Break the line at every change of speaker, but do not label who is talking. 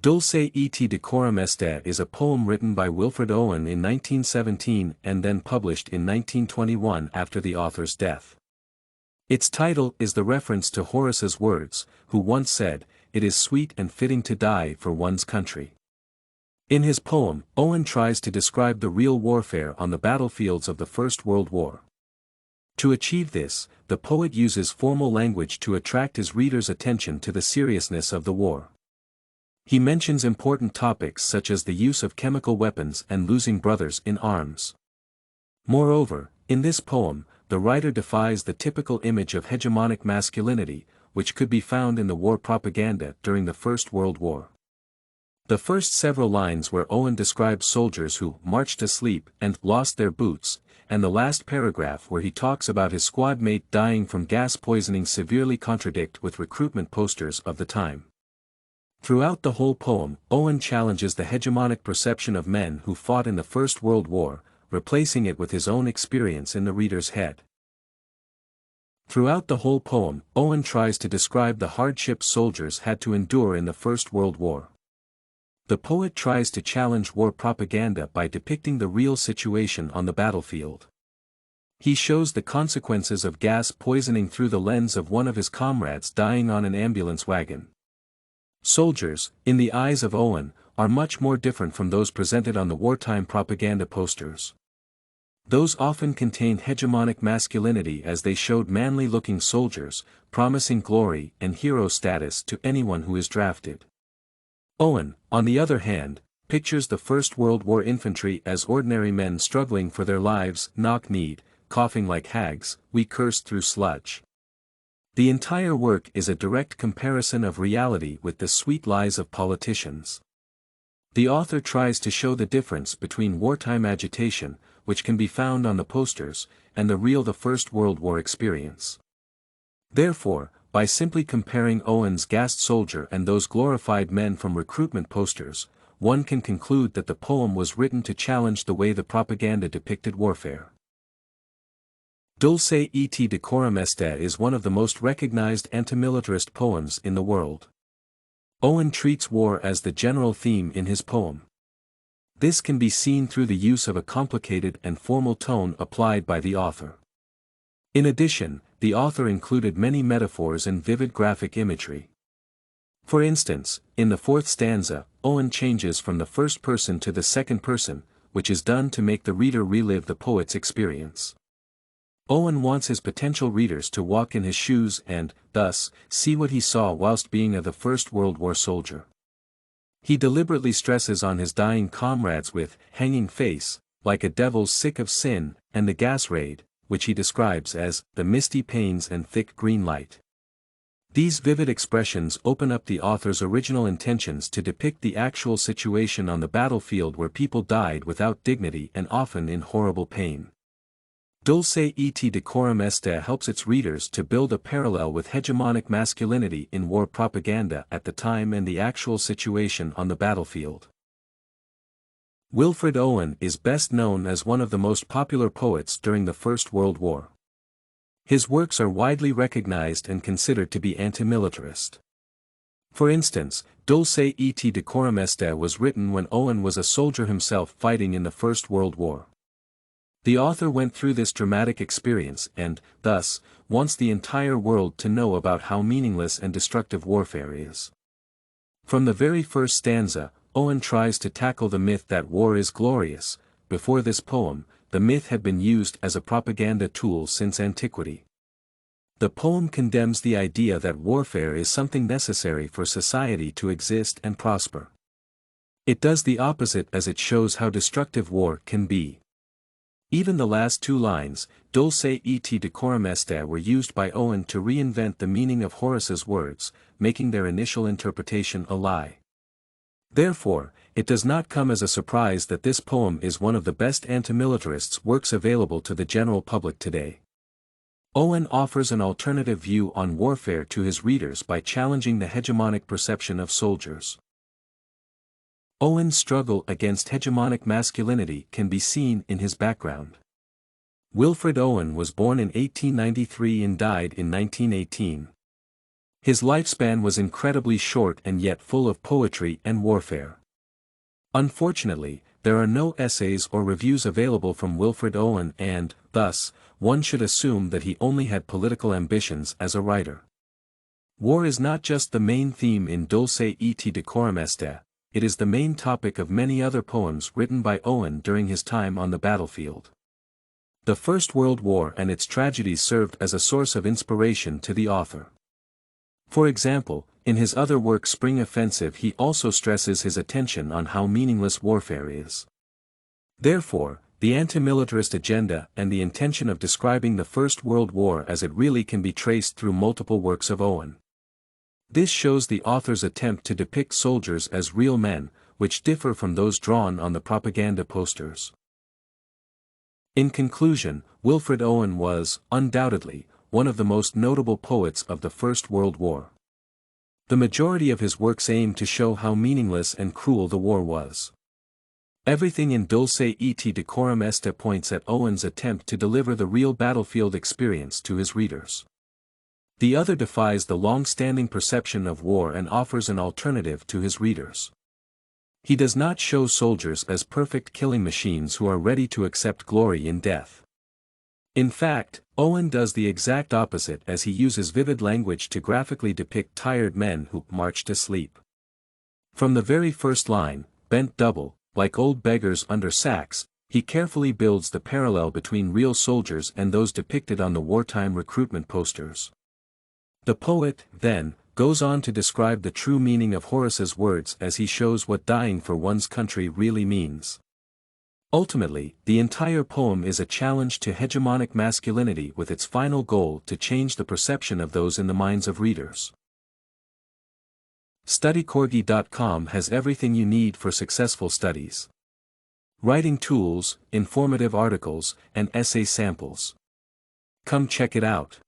Dulce et Decorum Est is a poem written by Wilfred Owen in 1917 and then published in 1921 after the author's death. Its title is the reference to Horace's words, who once said, "It is sweet and fitting to die for one's country." In his poem, Owen tries to describe the real warfare on the battlefields of the First World War. To achieve this, the poet uses formal language to attract his readers' attention to the seriousness of the war. He mentions important topics such as the use of chemical weapons and losing brothers in arms. Moreover, in this poem, the writer defies the typical image of hegemonic masculinity, which could be found in the war propaganda during the First World War. The first several lines where Owen describes soldiers who marched asleep and lost their boots, and the last paragraph where he talks about his squad mate dying from gas poisoning severely contradict with recruitment posters of the time. Throughout the whole poem, Owen challenges the hegemonic perception of men who fought in the First World War, replacing it with his own experience in the reader's head. Throughout the whole poem, Owen tries to describe the hardships soldiers had to endure in the First World War. The poet tries to challenge war propaganda by depicting the real situation on the battlefield. He shows the consequences of gas poisoning through the lens of one of his comrades dying on an ambulance wagon. Soldiers, in the eyes of Owen, are much more different from those presented on the wartime propaganda posters. Those often contained hegemonic masculinity as they showed manly-looking soldiers, promising glory and hero status to anyone who is drafted. Owen, on the other hand, pictures the First World War infantry as ordinary men struggling for their lives, knock-kneed, coughing like hags, we cursed through sludge. The entire work is a direct comparison of reality with the sweet lies of politicians. The author tries to show the difference between wartime agitation, which can be found on the posters, and the real First World War experience. Therefore, by simply comparing Owen's gassed soldier and those glorified men from recruitment posters, one can conclude that the poem was written to challenge the way the propaganda depicted warfare. Dulce et Decorum Est is one of the most recognized antimilitarist poems in the world. Owen treats war as the general theme in his poem. This can be seen through the use of a complicated and formal tone applied by the author. In addition, the author included many metaphors and vivid graphic imagery. For instance, in the fourth stanza, Owen changes from the first person to the second person, which is done to make the reader relive the poet's experience. Owen wants his potential readers to walk in his shoes and, thus, see what he saw whilst being a First World War soldier. He deliberately stresses on his dying comrades with hanging face, like a devil's sick of sin, and the gas raid, which he describes as the misty pains and thick green light. These vivid expressions open up the author's original intentions to depict the actual situation on the battlefield where people died without dignity and often in horrible pain. Dulce et Decorum Est helps its readers to build a parallel with hegemonic masculinity in war propaganda at the time and the actual situation on the battlefield. Wilfred Owen is best known as one of the most popular poets during the First World War. His works are widely recognized and considered to be anti-militarist. For instance, Dulce et Decorum Est was written when Owen was a soldier himself fighting in the First World War. The author went through this dramatic experience and, thus, wants the entire world to know about how meaningless and destructive warfare is. From the very first stanza, Owen tries to tackle the myth that war is glorious. Before this poem, the myth had been used as a propaganda tool since antiquity. The poem condemns the idea that warfare is something necessary for society to exist and prosper. It does the opposite as it shows how destructive war can be. Even the last two lines, Dulce et Decorum Est, were used by Owen to reinvent the meaning of Horace's words, making their initial interpretation a lie. Therefore, it does not come as a surprise that this poem is one of the best antimilitarist works available to the general public today. Owen offers an alternative view on warfare to his readers by challenging the hegemonic perception of soldiers. Owen's struggle against hegemonic masculinity can be seen in his background. Wilfred Owen was born in 1893 and died in 1918. His lifespan was incredibly short and yet full of poetry and warfare. Unfortunately, there are no essays or reviews available from Wilfred Owen and, thus, one should assume that he only had political ambitions as a writer. War is not just the main theme in Dulce et Decorum Est, it is the main topic of many other poems written by Owen during his time on the battlefield. The First World War and its tragedies served as a source of inspiration to the author. For example, in his other work Spring Offensive he also stresses his attention on how meaningless warfare is. Therefore, the anti-militarist agenda and the intention of describing the First World War as it really can be traced through multiple works of Owen. This shows the author's attempt to depict soldiers as real men, which differ from those drawn on the propaganda posters. In conclusion, Wilfred Owen was, undoubtedly, one of the most notable poets of the First World War. The majority of his works aim to show how meaningless and cruel the war was. Everything in Dulce et Decorum Est points at Owen's attempt to deliver the real battlefield experience to his readers. The other defies the long-standing perception of war and offers an alternative to his readers. He does not show soldiers as perfect killing machines who are ready to accept glory in death. In fact, Owen does the exact opposite as he uses vivid language to graphically depict tired men who march to sleep. From the very first line, bent double, like old beggars under sacks, he carefully builds the parallel between real soldiers and those depicted on the wartime recruitment posters. The poet, then, goes on to describe the true meaning of Horace's words as he shows what dying for one's country really means. Ultimately, the entire poem is a challenge to hegemonic masculinity with its final goal to change the perception of those in the minds of readers. StudyCorgi.com has everything you need for successful studies. Writing tools, informative articles, and essay samples. Come check it out.